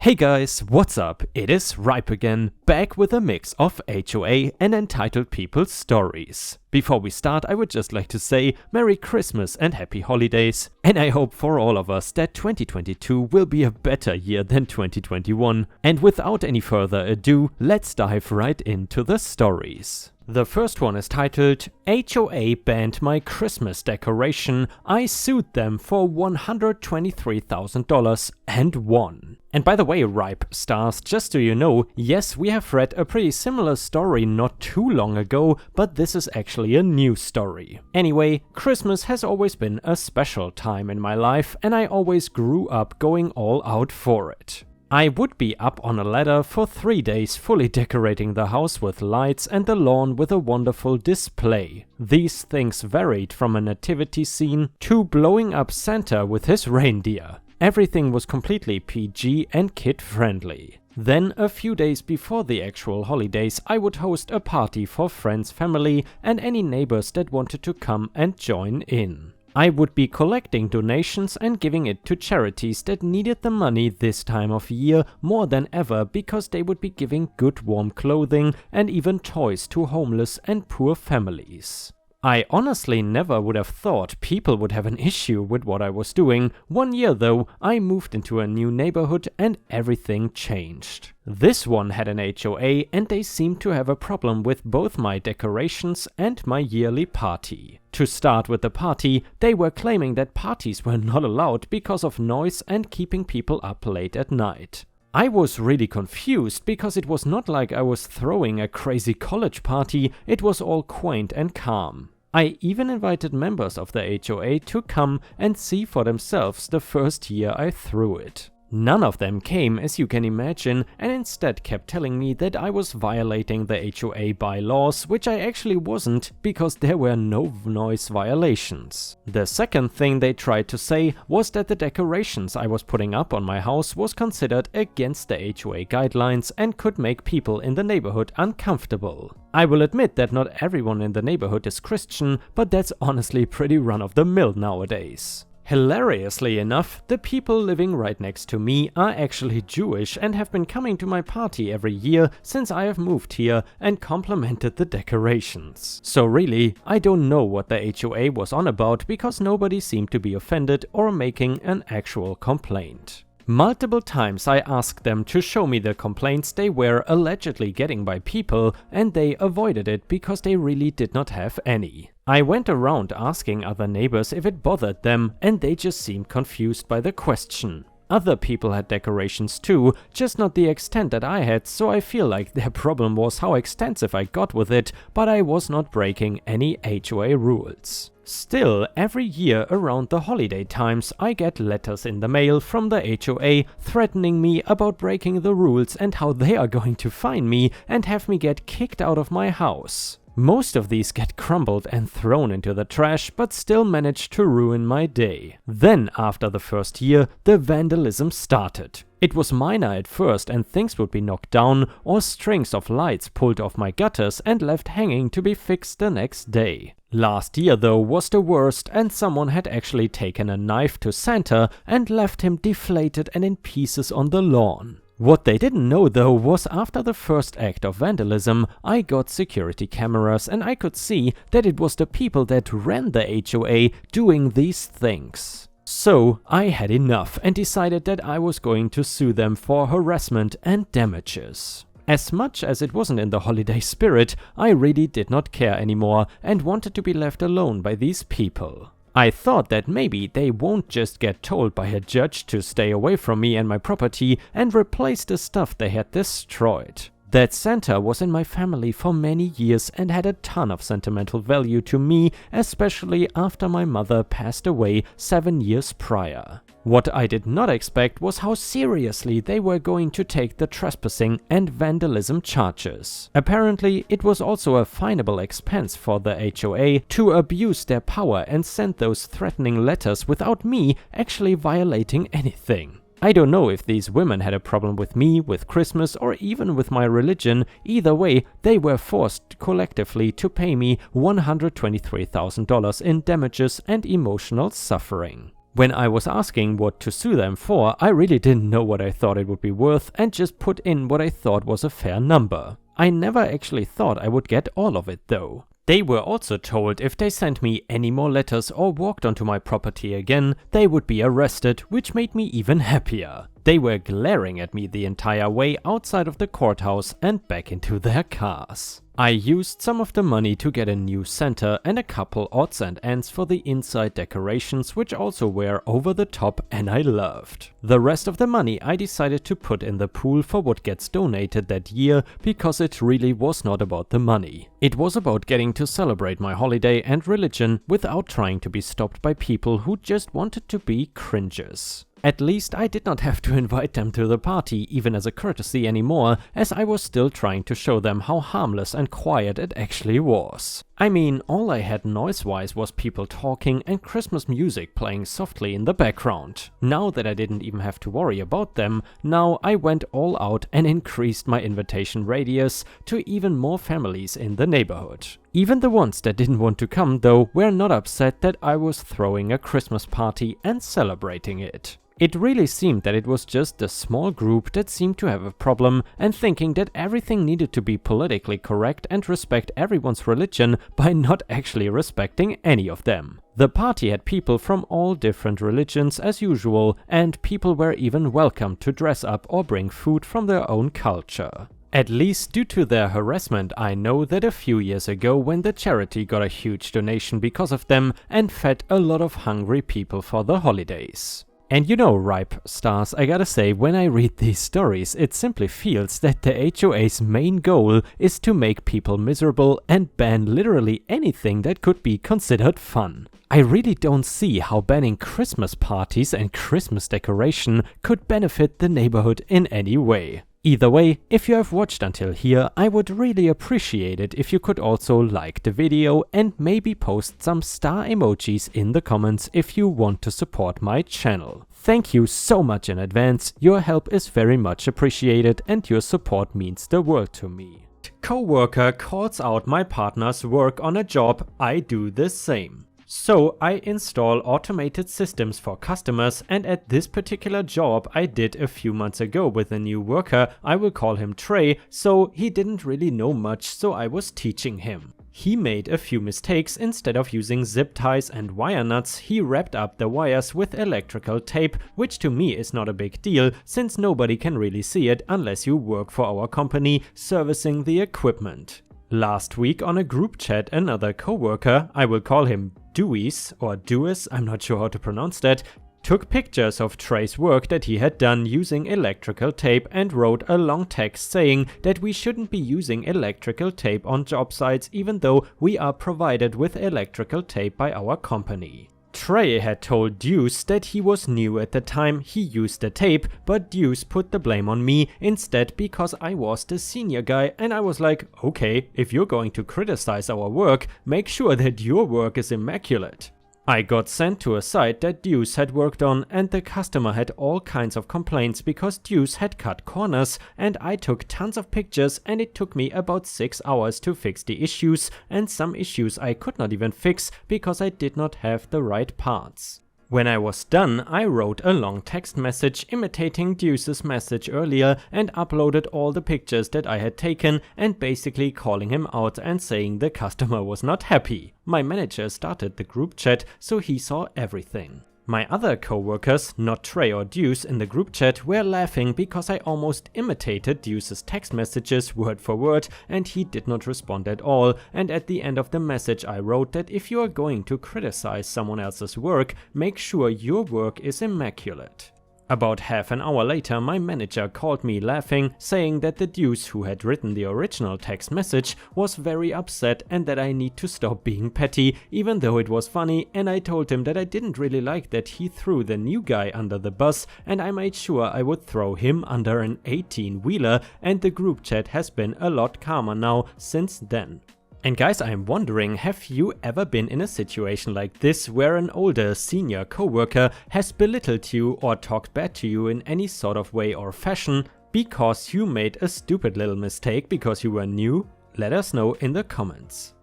Hey guys, what's up? It is Ripe again, back with a mix of HOA and Entitled People Stories. Before we start, I would just like to say Merry Christmas and Happy Holidays, and I hope for all of us that 2022 will be a better year than 2021. And without any further ado, let's dive right into the stories. The first one is titled, HOA banned my Christmas decoration, I sued them for $123,000 and won. And by the way, Ripe stars, just so you know, yes, we have read a pretty similar story not too long ago, but this is actually a new story. Anyway, Christmas has always been a special time in my life, and I always grew up going all out for it. I would be up on a ladder for 3 days fully decorating the house with lights and the lawn with a wonderful display. These things varied from a nativity scene to blowing up Santa with his reindeer. Everything was completely PG and kid-friendly. Then, a few days before the actual holidays, I would host a party for friends, family, and any neighbors that wanted to come and join in. I would be collecting donations and giving it to charities that needed the money this time of year more than ever because they would be giving good warm clothing and even toys to homeless and poor families. I honestly never would have thought people would have an issue with what I was doing. 1 year though, I moved into a new neighborhood and everything changed. This one had an HOA and they seemed to have a problem with both my decorations and my yearly party. To start with the party, they were claiming that parties were not allowed because of noise and keeping people up late at night. I was really confused because it was not like I was throwing a crazy college party, it was all quaint and calm. I even invited members of the HOA to come and see for themselves the first year I threw it. None of them came, as you can imagine, and instead kept telling me that I was violating the HOA bylaws, which I actually wasn't, because there were no noise violations. The second thing they tried to say was that the decorations I was putting up on my house was considered against the HOA guidelines and could make people in the neighborhood uncomfortable. I will admit that not everyone in the neighborhood is Christian, but that's honestly pretty run-of-the-mill nowadays. Hilariously enough, the people living right next to me are actually Jewish and have been coming to my party every year since I have moved here and complimented the decorations. So really, I don't know what the HOA was on about because nobody seemed to be offended or making an actual complaint. Multiple times I asked them to show me the complaints they were allegedly getting by people, and they avoided it because they really did not have any. I went around asking other neighbors if it bothered them, and they just seemed confused by the question. Other people had decorations too, just not the extent that I had, so I feel like their problem was how extensive I got with it, but I was not breaking any HOA rules. Still, every year around the holiday times, I get letters in the mail from the HOA threatening me about breaking the rules and how they are going to fine me and have me get kicked out of my house. Most of these get crumbled and thrown into the trash, but still manage to ruin my day. Then, after the first year, the vandalism started. It was minor at first and things would be knocked down or strings of lights pulled off my gutters and left hanging to be fixed the next day. Last year though was the worst, and someone had actually taken a knife to Santa and left him deflated and in pieces on the lawn. What they didn't know though was after the first act of vandalism, I got security cameras and I could see that it was the people that ran the HOA doing these things. So I had enough and decided that I was going to sue them for harassment and damages. As much as it wasn't in the holiday spirit, I really did not care anymore and wanted to be left alone by these people. I thought that maybe they won't just get told by a judge to stay away from me and my property and replace the stuff they had destroyed. That Santa was in my family for many years and had a ton of sentimental value to me, especially after my mother passed away 7 years prior. What I did not expect was how seriously they were going to take the trespassing and vandalism charges. Apparently, it was also a finable expense for the HOA to abuse their power and send those threatening letters without me actually violating anything. I don't know if these women had a problem with me, with Christmas, or even with my religion. Either way, they were forced collectively to pay me $123,000 in damages and emotional suffering. When I was asking what to sue them for, I really didn't know what I thought it would be worth and just put in what I thought was a fair number. I never actually thought I would get all of it though. They were also told if they sent me any more letters or walked onto my property again, they would be arrested, which made me even happier. They were glaring at me the entire way outside of the courthouse and back into their cars. I used some of the money to get a new center and a couple odds and ends for the inside decorations, which also were over the top and I loved. The rest of the money I decided to put in the pool for what gets donated that year because it really was not about the money. It was about getting to celebrate my holiday and religion without trying to be stopped by people who just wanted to be cringers. At least I did not have to invite them to the party even as a courtesy anymore, as I was still trying to show them how harmless and quiet it actually was. I mean, all I had noise-wise was people talking and Christmas music playing softly in the background. Now that I didn't even have to worry about them, now I went all out and increased my invitation radius to even more families in the neighborhood. Even the ones that didn't want to come though were not upset that I was throwing a Christmas party and celebrating it. It really seemed that it was just a small group that seemed to have a problem and thinking that everything needed to be politically correct and respect everyone's religion by not actually respecting any of them. The party had people from all different religions as usual, and people were even welcome to dress up or bring food from their own culture. At least due to their harassment, I know that a few years ago when the charity got a huge donation because of them and fed a lot of hungry people for the holidays. And you know, Ripe Stars, I gotta say, when I read these stories, it simply feels that the HOA's main goal is to make people miserable and ban literally anything that could be considered fun. I really don't see how banning Christmas parties and Christmas decoration could benefit the neighborhood in any way. Either way, if you have watched until here, I would really appreciate it if you could also like the video and maybe post some star emojis in the comments if you want to support my channel. Thank you so much in advance, your help is very much appreciated and your support means the world to me. Coworker calls out my partner's work on a job, I do the same. So I install automated systems for customers, and at this particular job I did a few months ago with a new worker, I will call him Trey, so he didn't really know much, so I was teaching him. He made a few mistakes. Instead of using zip ties and wire nuts, he wrapped up the wires with electrical tape, which to me is not a big deal since nobody can really see it unless you work for our company servicing the equipment. Last week on a group chat, another coworker, I will call him Dewis or Dewis, I'm not sure how to pronounce that, took pictures of Trey's work that he had done using electrical tape and wrote a long text saying that we shouldn't be using electrical tape on job sites even though we are provided with electrical tape by our company. Trey had told Deuce that he was new at the time he used the tape, but Deuce put the blame on me instead because I was the senior guy, and I was like, okay, if you're going to criticize our work, make sure that your work is immaculate. I got sent to a site that Deuce had worked on, and the customer had all kinds of complaints because Deuce had cut corners, and I took tons of pictures and it took me about 6 hours to fix the issues, and some issues I could not even fix because I did not have the right parts. When I was done, I wrote a long text message imitating Deuce's message earlier and uploaded all the pictures that I had taken and basically calling him out and saying the customer was not happy. My manager started the group chat, so he saw everything. My other coworkers, not Trey or Deuce in the group chat, were laughing because I almost imitated Deuce's text messages word for word and he did not respond at all, and at the end of the message I wrote that if you are going to criticize someone else's work, make sure your work is immaculate. About half an hour later, my manager called me laughing, saying that the Deuce who had written the original text message was very upset and that I need to stop being petty, even though it was funny, and I told him that I didn't really like that he threw the new guy under the bus, and I made sure I would throw him under an 18-wheeler, and the group chat has been a lot calmer now since then. And guys, I'm wondering, have you ever been in a situation like this where an older senior coworker has belittled you or talked bad to you in any sort of way or fashion because you made a stupid little mistake because you were new? Let us know in the comments.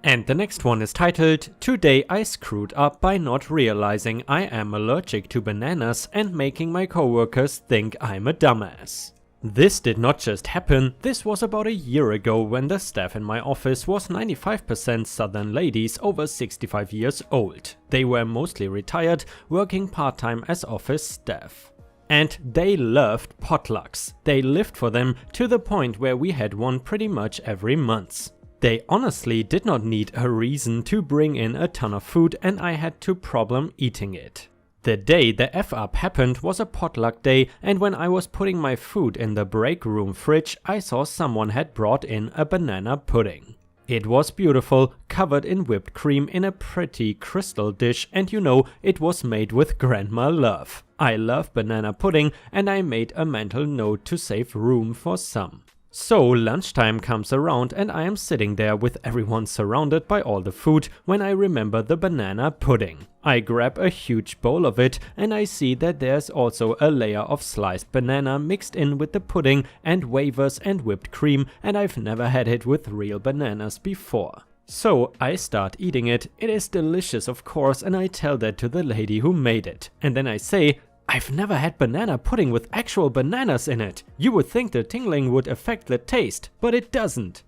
And the next one is titled, Today I screwed up by not realizing I am allergic to bananas and making my coworkers think I'm a dumbass. This did not just happen, this was about a year ago when the staff in my office was 95% southern ladies over 65 years old. They were mostly retired, working part-time as office staff. And they loved potlucks. They lived for them to the point where we had one pretty much every month. They honestly did not need a reason to bring in a ton of food and I had to problem eating it. The day the F-up happened was a potluck day, and when I was putting my food in the break room fridge, I saw someone had brought in a banana pudding. It was beautiful, covered in whipped cream in a pretty crystal dish, and you know, it was made with grandma love. I love banana pudding and I made a mental note to save room for some. So lunchtime comes around and I am sitting there with everyone surrounded by all the food when I remember the banana pudding. I grab a huge bowl of it and I see that there's also a layer of sliced banana mixed in with the pudding and wafers and whipped cream, and I've never had it with real bananas before. So I start eating it. It is delicious of course, and I tell that to the lady who made it. And then I say, I've never had banana pudding with actual bananas in it. You would think the tingling would affect the taste, but it doesn't.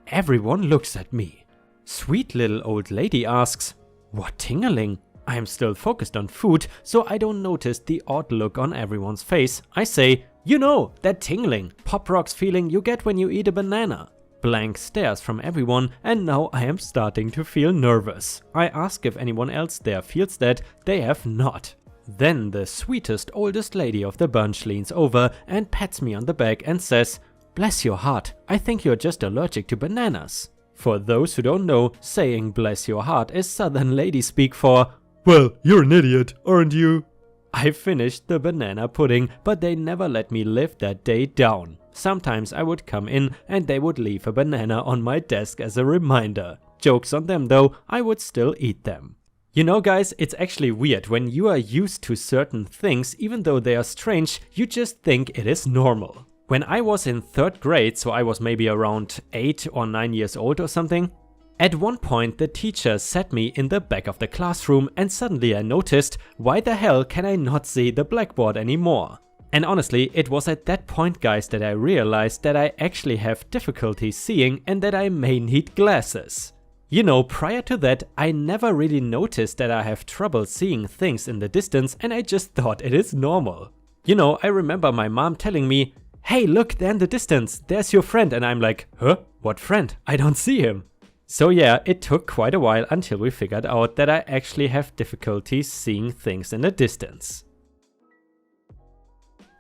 Everyone looks at me. Sweet little old lady asks, what tingling? I am still focused on food, so I don't notice the odd look on everyone's face. I say, you know, that tingling, Pop Rocks feeling you get when you eat a banana. Blank stares from everyone, and now I am starting to feel nervous. I ask if anyone else there feels that. They have not. Then the sweetest oldest lady of the bunch leans over and pats me on the back and says, bless your heart, I think you're just allergic to bananas. For those who don't know, saying bless your heart is southern lady speak for, well, you're an idiot, aren't you? I finished the banana pudding, but they never let me live that day down. Sometimes I would come in and they would leave a banana on my desk as a reminder. Jokes on them though, I would still eat them. You know guys, it's actually weird when you are used to certain things, even though they are strange, you just think it is normal. When I was in 3rd grade, so I was maybe around 8 or 9 years old or something, at one point the teacher sat me in the back of the classroom and suddenly I noticed, why the hell can I not see the blackboard anymore? And honestly, it was at that point guys that I realized that I actually have difficulty seeing and that I may need glasses. You know, prior to that, I never really noticed that I have trouble seeing things in the distance and I just thought it is normal. You know, I remember my mom telling me, hey look, there in the distance, there's your friend, and I'm like, huh? What friend? I don't see him. So yeah, it took quite a while until we figured out that I actually have difficulty seeing things in the distance.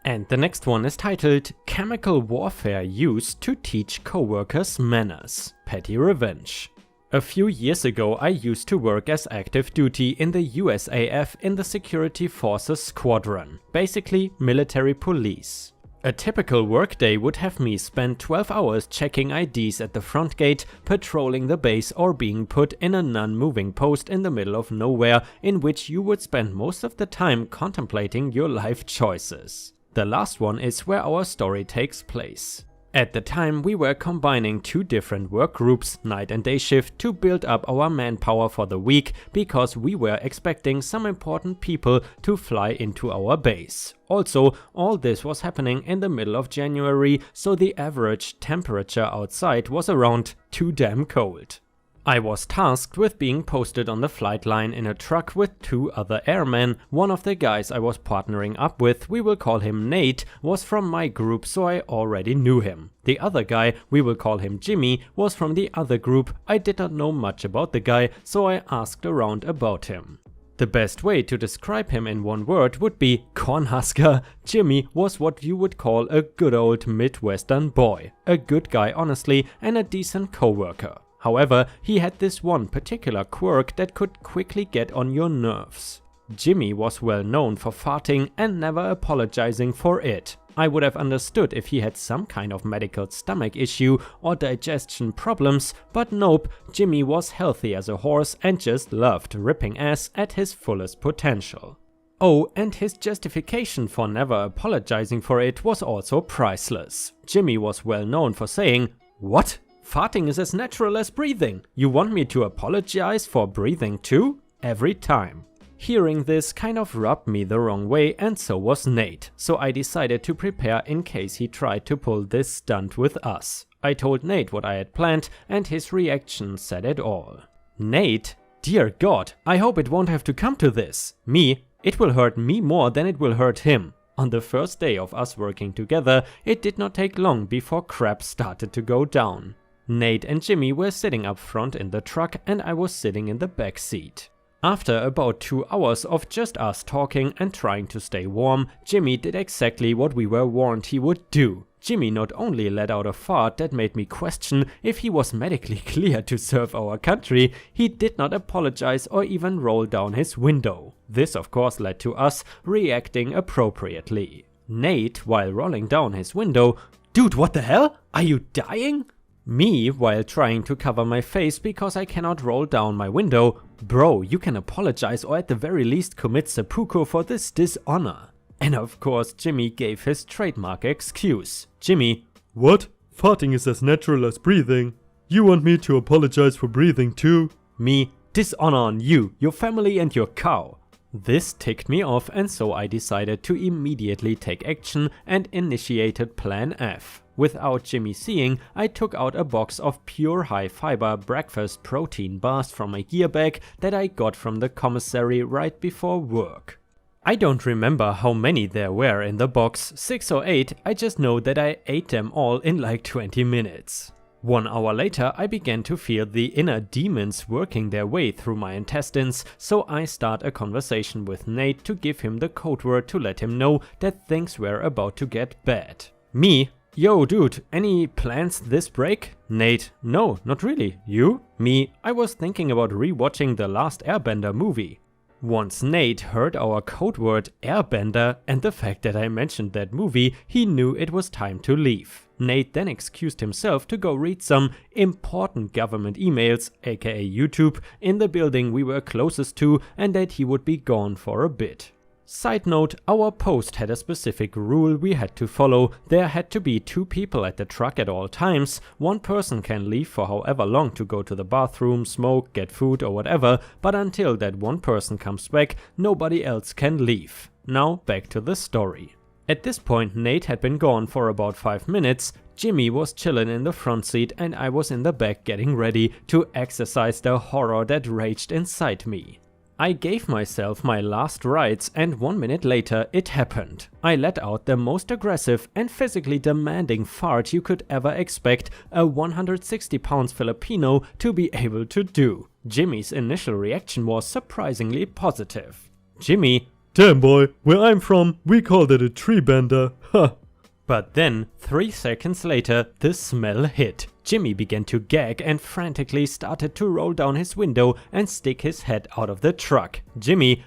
And the next one is titled, Chemical Warfare Used to Teach Coworkers Manners, Petty Revenge. A few years ago I used to work as active duty in the USAF in the Security Forces Squadron, basically military police. A typical workday would have me spend 12 hours checking IDs at the front gate, patrolling the base, or being put in a non-moving post in the middle of nowhere in which you would spend most of the time contemplating your life choices. The last one is where our story takes place. At the time we were combining 2 different work groups, night and day shift, to build up our manpower for the week because we were expecting some important people to fly into our base. Also, all this was happening in the middle of January, so the average temperature outside was around too damn cold. I was tasked with being posted on the flight line in a truck with 2 other airmen. One of the guys I was partnering up with, we will call him Nate, was from my group, so I already knew him. The other guy, we will call him Jimmy, was from the other group. I did not know much about the guy, so I asked around about him. The best way to describe him in one word would be Cornhusker. Jimmy was what you would call a good old Midwestern boy. A good guy honestly, and a decent coworker. However, he had this one particular quirk that could quickly get on your nerves. Jimmy was well known for farting and never apologizing for it. I would have understood if he had some kind of medical stomach issue or digestion problems, but nope, Jimmy was healthy as a horse and just loved ripping ass at his fullest potential. Oh, and his justification for never apologizing for it was also priceless. Jimmy was well known for saying, "What? Farting is as natural as breathing. You want me to apologize for breathing too? Every time. Hearing this kind of rubbed me the wrong way, and so was Nate, so I decided to prepare in case he tried to pull this stunt with us. I told Nate what I had planned, and his reaction said it all. Nate? Dear God, I hope it won't have to come to this. Me? It will hurt me more than it will hurt him. On the first day of us working together, it did not take long before crap started to go down. Nate and Jimmy were sitting up front in the truck, and I was sitting in the back seat. After about 2 hours of just us talking and trying to stay warm, Jimmy did exactly what we were warned he would do. Jimmy not only let out a fart that made me question if he was medically cleared to serve our country, he did not apologize or even roll down his window. This of course led to us reacting appropriately. Nate, while rolling down his window, "Dude, what the hell? Are you dying?" Me, while trying to cover my face because I cannot roll down my window, "Bro, you can apologize or at the very least commit seppuku for this dishonor." And of course Jimmy gave his trademark excuse. Jimmy, "What? Farting is as natural as breathing. You want me to apologize for breathing too?" Me, "Dishonor on you, your family and your cow." This ticked me off, and so I decided to immediately take action and initiated Plan F. Without Jimmy seeing, I took out a box of pure high-fiber breakfast protein bars from my gear bag that I got from the commissary right before work. I don't remember how many there were in the box, 6 or 8, I just know that I ate them all in like 20 minutes. 1 hour later, I began to feel the inner demons working their way through my intestines, so I start a conversation with Nate to give him the code word to let him know that things were about to get bad. Me, "Yo dude, any plans this break?" Nate, "No, not really. You?" Me, "I was thinking about rewatching the last Airbender movie." Once Nate heard our code word Airbender and the fact that I mentioned that movie, he knew it was time to leave. Nate then excused himself to go read some important government emails, aka YouTube, in the building we were closest to, and that he would be gone for a bit. Side note, our post had a specific rule we had to follow. There had to be 2 people at the truck at all times. 1 person can leave for however long to go to the bathroom, smoke, get food or whatever, but until that 1 person comes back, nobody else can leave. Now back to the story. At this point Nate had been gone for about 5 minutes, Jimmy was chillin' in the front seat, and I was in the back getting ready to exercise the horror that raged inside me. I gave myself my last rites, and 1 minute later it happened. I let out the most aggressive and physically demanding fart you could ever expect a 160 pounds Filipino to be able to do. Jimmy's initial reaction was surprisingly positive. Jimmy, "Damn boy, where I'm from, we call that a tree bender, ha." But then, 3 seconds later, the smell hit. Jimmy began to gag and frantically started to roll down his window and stick his head out of the truck. Jimmy,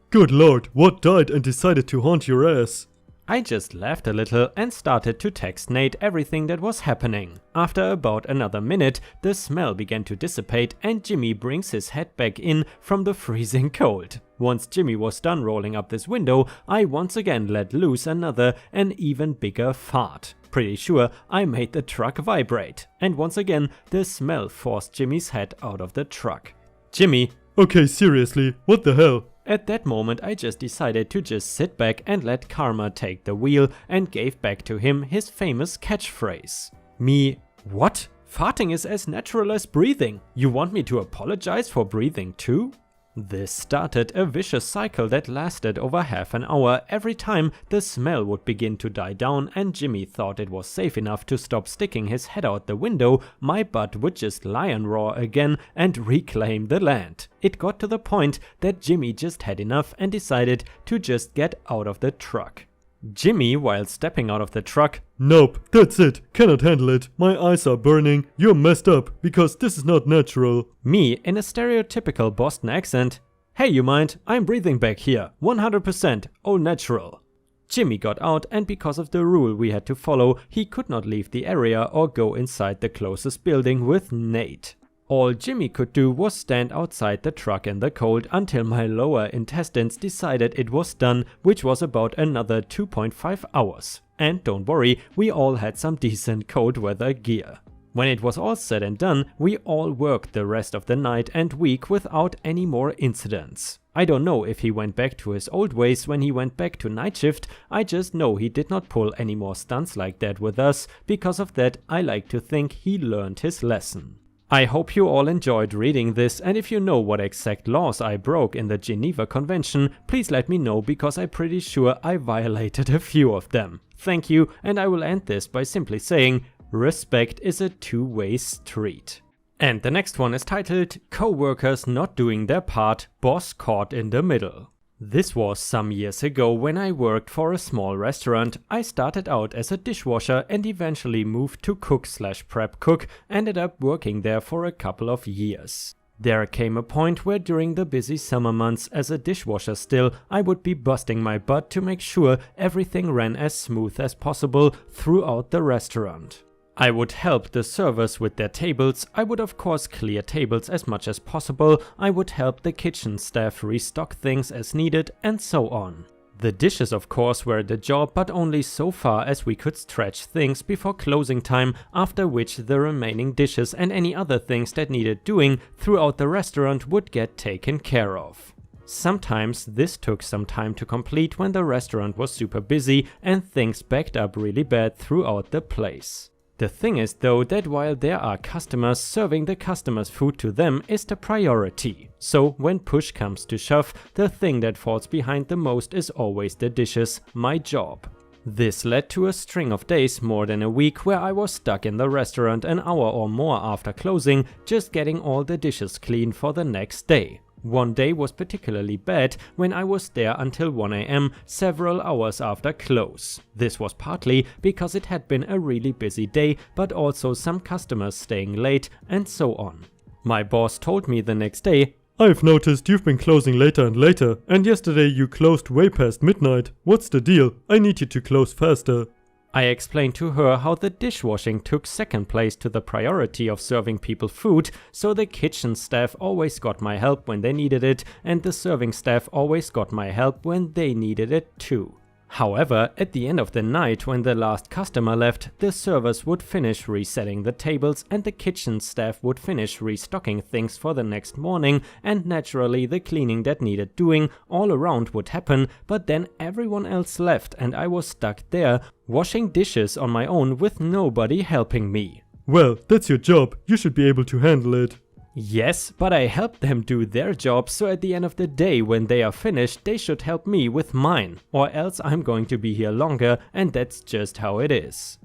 "Good lord, what died and decided to haunt your ass?" I just laughed a little and started to text Nate everything that was happening. After about another minute, the smell began to dissipate and Jimmy brings his head back in from the freezing cold. Once Jimmy was done rolling up this window, I once again let loose another and even bigger fart. Pretty sure I made the truck vibrate. And once again, the smell forced Jimmy's head out of the truck. Jimmy, "Okay, seriously, what the hell?" At that moment I just decided to just sit back and let karma take the wheel and gave back to him his famous catchphrase. Me, "What? Farting is as natural as breathing. You want me to apologize for breathing too?" This started a vicious cycle that lasted over half an hour. Every time the smell would begin to die down and Jimmy thought it was safe enough to stop sticking his head out the window, my butt would just lion roar again and reclaim the land. It got to the point that Jimmy just had enough and decided to just get out of the truck. Jimmy, while stepping out of the truck, "Nope, that's it, cannot handle it, my eyes are burning, you're messed up, because this is not natural." Me, in a stereotypical Boston accent, "Hey, you mind? I'm breathing back here, 100%, all natural." Jimmy got out, and because of the rule we had to follow, he could not leave the area or go inside the closest building with Nate. All Jimmy could do was stand outside the truck in the cold until my lower intestines decided it was done, which was about another 2.5 hours. And don't worry, we all had some decent cold weather gear. When it was all said and done, we all worked the rest of the night and week without any more incidents. I don't know if he went back to his old ways when he went back to night shift, I just know he did not pull any more stunts like that with us. Because of that, I like to think he learned his lesson. I hope you all enjoyed reading this, and if you know what exact laws I broke in the Geneva Convention, please let me know, because I'm pretty sure I violated a few of them. Thank you, and I will end this by simply saying, respect is a two-way street. And the next one is titled, Co-workers Not Doing Their Part, Boss Caught in the Middle. This was some years ago when I worked for a small restaurant. I started out as a dishwasher and eventually moved to cook/prep cook, ended up working there for a couple of years. There came a point where during the busy summer months as a dishwasher still, I would be busting my butt to make sure everything ran as smooth as possible throughout the restaurant. I would help the servers with their tables, I would of course clear tables as much as possible, I would help the kitchen staff restock things as needed, and so on. The dishes of course were the job, but only so far as we could stretch things before closing time, after which the remaining dishes and any other things that needed doing throughout the restaurant would get taken care of. Sometimes this took some time to complete when the restaurant was super busy and things backed up really bad throughout the place. The thing is though that while there are customers, serving the customers' food to them is the priority. So when push comes to shove, the thing that falls behind the most is always the dishes, my job. This led to a string of days, more than a week, where I was stuck in the restaurant an hour or more after closing, just getting all the dishes clean for the next day. One day was particularly bad when I was there until 1 AM, several hours after close. This was partly because it had been a really busy day, but also some customers staying late and so on. My boss told me the next day, I've noticed you've been closing later and later, and yesterday you closed way past midnight. What's the deal? I need you to close faster. I explained to her how the dishwashing took second place to the priority of serving people food, so the kitchen staff always got my help when they needed it, and the serving staff always got my help when they needed it too. However, at the end of the night when the last customer left, the servers would finish resetting the tables and the kitchen staff would finish restocking things for the next morning, and naturally the cleaning that needed doing all around would happen, but then everyone else left and I was stuck there, washing dishes on my own with nobody helping me. Well, that's your job. You should be able to handle it. Yes, but I helped them do their job, so at the end of the day when they are finished they should help me with mine, or else I'm going to be here longer, and that's just how it is.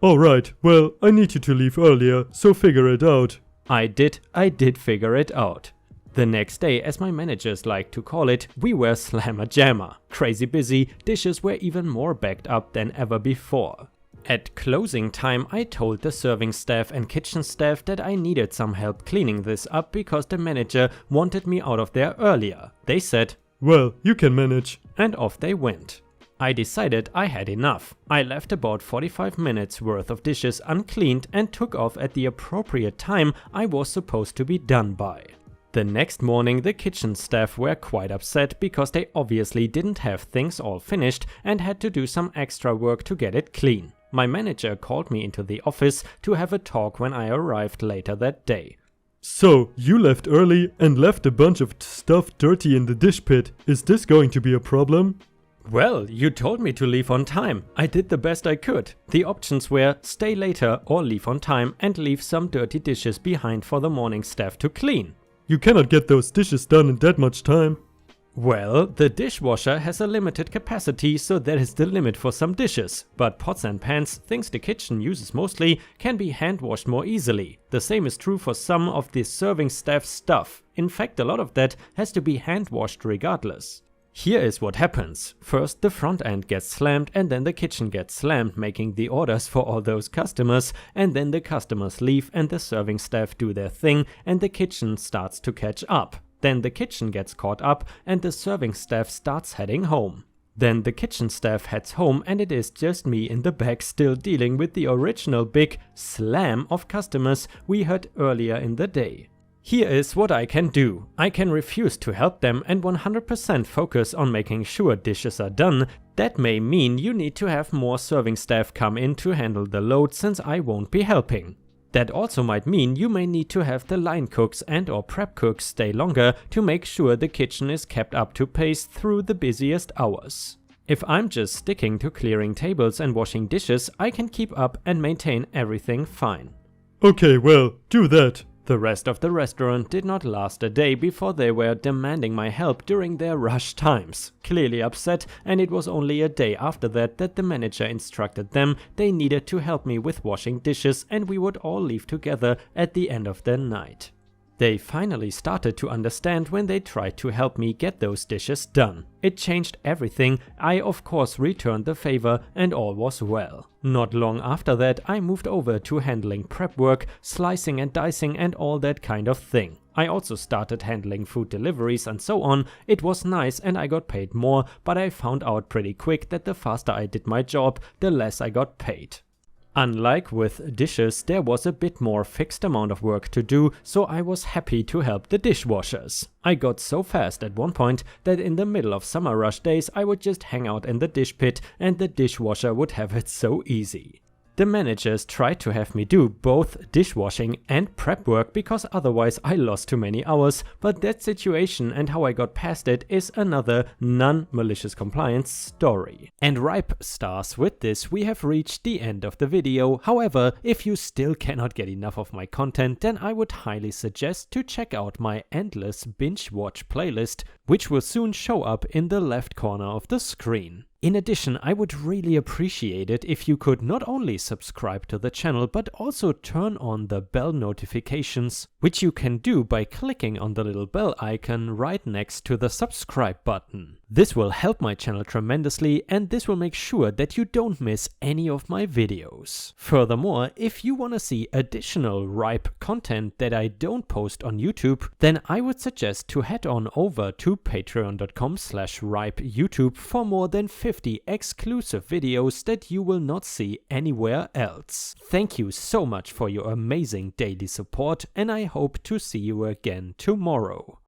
Alright, well, I need you to leave earlier, so figure it out. I did figure it out. The next day, as my managers like to call it, we were slammer-jammer. Crazy busy, dishes were even more backed up than ever before. At closing time, I told the serving staff and kitchen staff that I needed some help cleaning this up because the manager wanted me out of there earlier. They said, well, you can manage. And off they went. I decided I had enough. I left about 45 minutes worth of dishes uncleaned and took off at the appropriate time I was supposed to be done by. The next morning the kitchen staff were quite upset because they obviously didn't have things all finished and had to do some extra work to get it clean. My manager called me into the office to have a talk when I arrived later that day. So, you left early and left a bunch of stuff dirty in the dish pit. Is this going to be a problem? Well, you told me to leave on time. I did the best I could. The options were stay later or leave on time and leave some dirty dishes behind for the morning staff to clean. You cannot get those dishes done in that much time. Well, the dishwasher has a limited capacity, so that is the limit for some dishes. But pots and pans, things the kitchen uses mostly, can be hand washed more easily. The same is true for some of the serving staff stuff. In fact, a lot of that has to be hand washed regardless. Here is what happens. First the front end gets slammed and then the kitchen gets slammed, making the orders for all those customers, and then the customers leave and the serving staff do their thing and the kitchen starts to catch up. Then the kitchen gets caught up and the serving staff starts heading home. Then the kitchen staff heads home and it is just me in the back still dealing with the original big slam of customers we heard earlier in the day. Here is what I can do. I can refuse to help them and 100% focus on making sure dishes are done. That may mean you need to have more serving staff come in to handle the load since I won't be helping. That also might mean you may need to have the line cooks and or prep cooks stay longer to make sure the kitchen is kept up to pace through the busiest hours. If I'm just sticking to clearing tables and washing dishes, I can keep up and maintain everything fine. Okay, well, do that. The rest of the restaurant did not last a day before they were demanding my help during their rush times. Clearly upset, and it was only a day after that the manager instructed them they needed to help me with washing dishes and we would all leave together at the end of the night. They finally started to understand when they tried to help me get those dishes done. It changed everything. I of course returned the favor and all was well. Not long after that I moved over to handling prep work, slicing and dicing and all that kind of thing. I also started handling food deliveries and so on. It was nice and I got paid more, but I found out pretty quick that the faster I did my job, the less I got paid. Unlike with dishes, there was a bit more fixed amount of work to do, so I was happy to help the dishwashers. I got so fast at one point that in the middle of summer rush days I would just hang out in the dish pit and the dishwasher would have it so easy. The managers tried to have me do both dishwashing and prep work because otherwise I lost too many hours, but that situation and how I got past it is another non-malicious compliance story. And ripe stars, with this we have reached the end of the video. However, if you still cannot get enough of my content, then I would highly suggest to check out my endless binge watch playlist, which will soon show up in the left corner of the screen. In addition, I would really appreciate it if you could not only subscribe to the channel but also turn on the bell notifications, which you can do by clicking on the little bell icon right next to the subscribe button. This will help my channel tremendously and this will make sure that you don't miss any of my videos. Furthermore, if you want to see additional ripe content that I don't post on YouTube, then I would suggest to head on over to patreon.com/ripeyoutube for more than 50 exclusive videos that you will not see anywhere else. Thank you so much for your amazing daily support and I hope to see you again tomorrow.